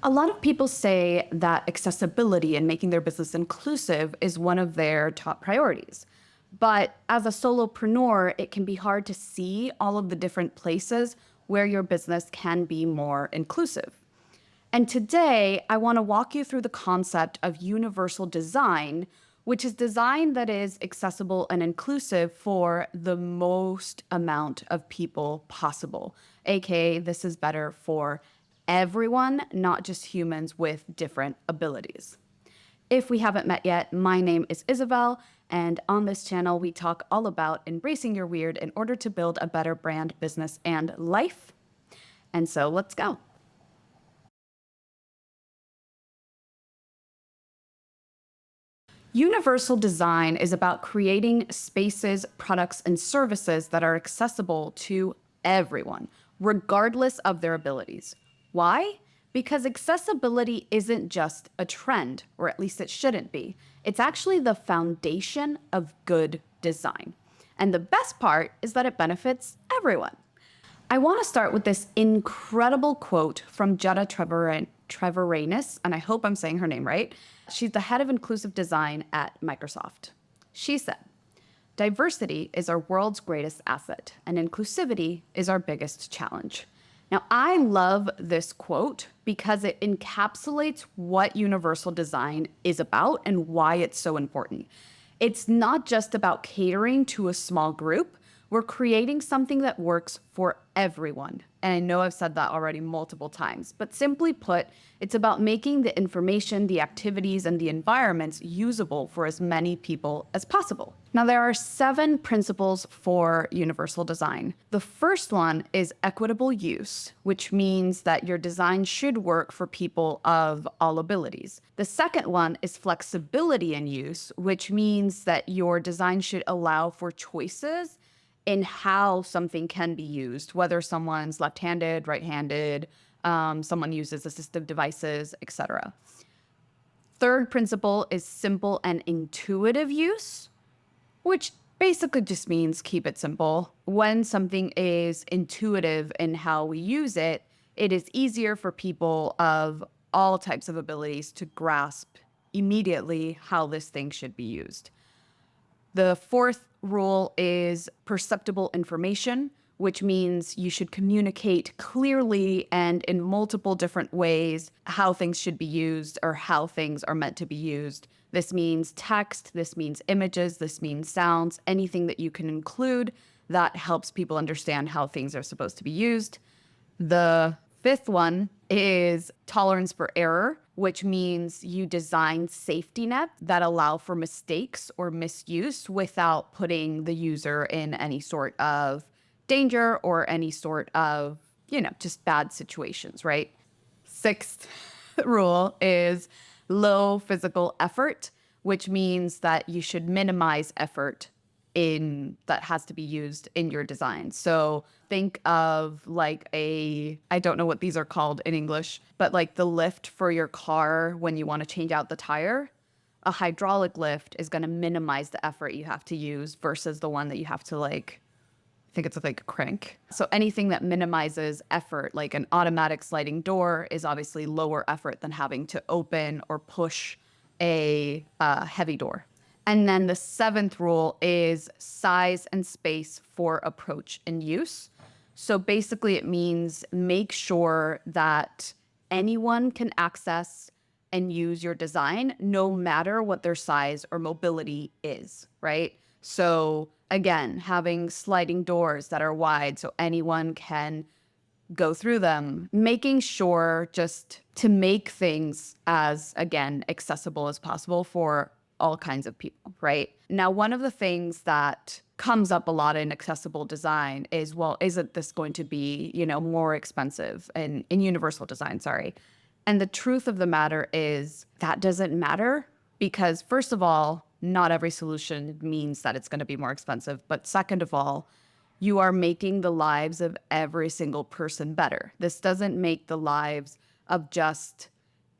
A lot of people say that accessibility and making their business inclusive is one of their top priorities. But as a solopreneur, it can be hard to see all of the different places where your business can be more inclusive. And today, I want to walk you through the concept of universal design, which is design that is accessible and inclusive for the most amount of people possible. AKA, this is better for everyone, not just humans with different abilities. If we haven't met yet, my name is Isabel, and on this channel, we talk all about embracing your weird in order to build a better brand, business, and life. And so let's go. Universal design is about creating spaces, products, and services that are accessible to everyone, regardless of their abilities. Why? Because accessibility isn't just a trend, or at least it shouldn't be. It's actually the foundation of good design. And the best part is that it benefits everyone. I want to start with this incredible quote from Jetta Treviranus, and I hope I'm saying her name right. She's the head of inclusive design at Microsoft. She said, "Diversity is our world's greatest asset, and inclusivity is our biggest challenge." Now, I love this quote because it encapsulates what universal design is about and why it's so important. It's not just about catering to a small group. We're creating something that works for everyone. And I know I've said that already multiple times, but simply put, it's about making the information, the activities, and the environments usable for as many people as possible. Now, there are 7 principles for universal design. The first one is equitable use, which means that your design should work for people of all abilities. The second one is flexibility in use, which means that your design should allow for choices in how something can be used, whether someone's left-handed, right-handed, someone uses assistive devices, etc. Third principle is simple and intuitive use, which basically just means keep it simple. When something is intuitive in how we use it, it is easier for people of all types of abilities to grasp immediately how this thing should be used. The fourth rule is perceptible information, which means you should communicate clearly and in multiple different ways how things should be used or how things are meant to be used. This means text, this means images, this means sounds, anything that you can include that helps people understand how things are supposed to be used. The fifth one is tolerance for error, which means you design safety nets that allow for mistakes or misuse without putting the user in any sort of danger or any sort of, just bad situations, right? Sixth rule is low physical effort, which means that you should minimize effort in that has to be used in your design. So think of like I don't know what these are called in English, but like the lift for your car when you want to change out the tire. A hydraulic lift is going to minimize the effort you have to use versus the one that you have to I think it's like a crank. So anything that minimizes effort, like an automatic sliding door, is obviously lower effort than having to open or push a heavy door. And then the seventh rule is size and space for approach and use. So basically it means make sure that anyone can access and use your design no matter what their size or mobility is, right? So again, having sliding doors that are wide so anyone can go through them, making sure just to make things as, again, accessible as possible for all kinds of people, right? Now, one of the things that comes up a lot in accessible design is, well, isn't this going to be, more expensive in universal design, sorry. And the truth of the matter is that doesn't matter because first of all, not every solution means that it's going to be more expensive. But second of all, you are making the lives of every single person better. This doesn't make the lives of just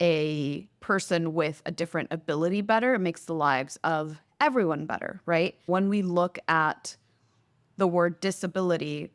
a person with a different ability better. It makes the lives of everyone better, right? When we look at the word disability,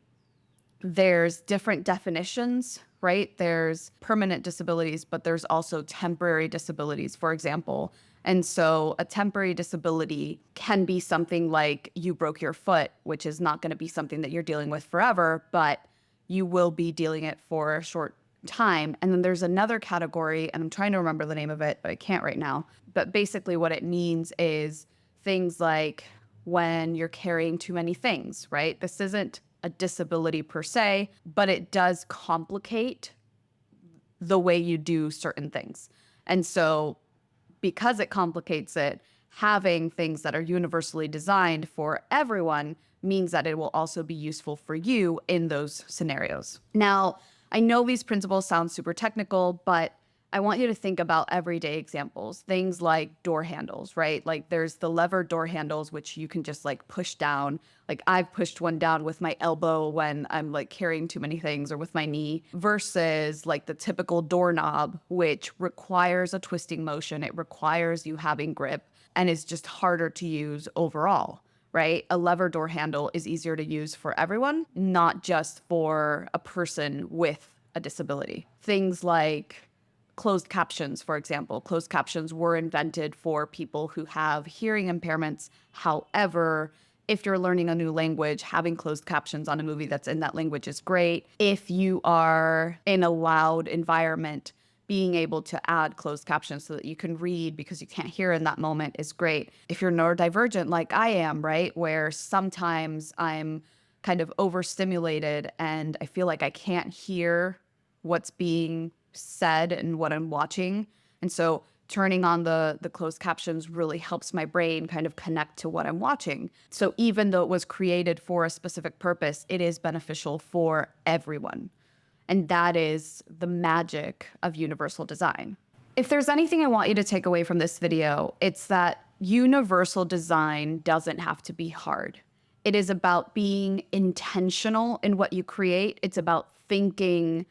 there's different definitions right? There's permanent disabilities, but there's also temporary disabilities, for example. And so a temporary disability can be something like you broke your foot, which is not going to be something that you're dealing with forever, but you will be dealing it for a short time. And then there's another category, and I'm trying to remember the name of it, but I can't right now. But basically, what it means is things like when you're carrying too many things, right? This isn't a disability per se, but it does complicate the way you do certain things. And so, because it complicates it, having things that are universally designed for everyone means that it will also be useful for you in those scenarios. Now, I know these principles sound super technical, but I want you to think about everyday examples, things like door handles, right? Like there's the lever door handles, which you can just like push down. Like I've pushed one down with my elbow when I'm like carrying too many things or with my knee versus like the typical doorknob, which requires a twisting motion. It requires you having grip and is just harder to use overall, right? A lever door handle is easier to use for everyone, not just for a person with a disability. Things like closed captions, for example. Closed captions were invented for people who have hearing impairments. However, if you're learning a new language, having closed captions on a movie that's in that language is great. If you are in a loud environment, being able to add closed captions so that you can read because you can't hear in that moment is great. If you're neurodivergent like I am, right, where sometimes I'm kind of overstimulated and I feel like I can't hear what's being said and what I'm watching. And so turning on the closed captions really helps my brain kind of connect to what I'm watching. So even though it was created for a specific purpose, it is beneficial for everyone. And that is the magic of universal design. If there's anything I want you to take away from this video, it's that universal design doesn't have to be hard. It is about being intentional in what you create. It's about thinking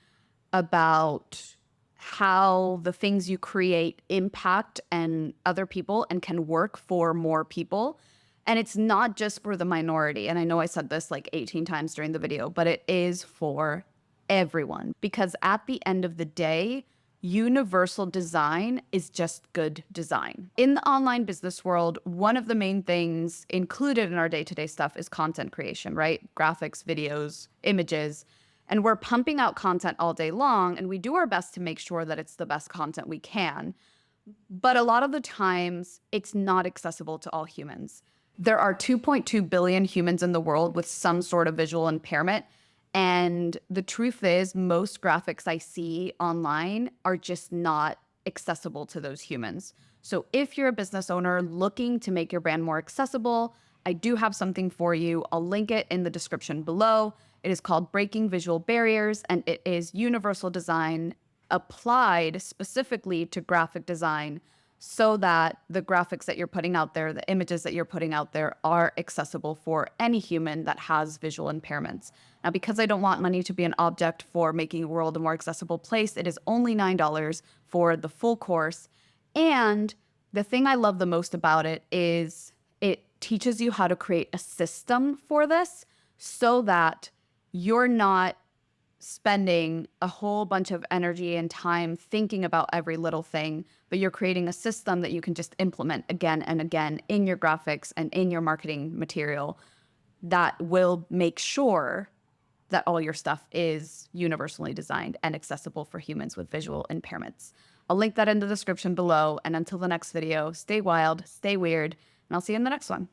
about how the things you create impact and other people and can work for more people. And it's not just for the minority. And I know I said this like 18 times during the video, but it is for everyone. Because at the end of the day, universal design is just good design. In the online business world, one of the main things included in our day-to-day stuff is content creation, right? Graphics, videos, images. And we're pumping out content all day long, and we do our best to make sure that it's the best content we can. But a lot of the times, it's not accessible to all humans. There are 2.2 billion humans in the world with some sort of visual impairment. And the truth is, most graphics I see online are just not accessible to those humans. So if you're a business owner looking to make your brand more accessible, I do have something for you. I'll link it in the description below. It is called Breaking Visual Barriers, and it is universal design applied specifically to graphic design so that the graphics that you're putting out there, the images that you're putting out there are accessible for any human that has visual impairments. Now, because I don't want money to be an object for making the world a more accessible place, it is only $9 for the full course. And the thing I love the most about it is it teaches you how to create a system for this so that you're not spending a whole bunch of energy and time thinking about every little thing, but you're creating a system that you can just implement again and again in your graphics and in your marketing material that will make sure that all your stuff is universally designed and accessible for humans with visual impairments. I'll link that in the description below. And until the next video, stay wild, stay weird, and I'll see you in the next one.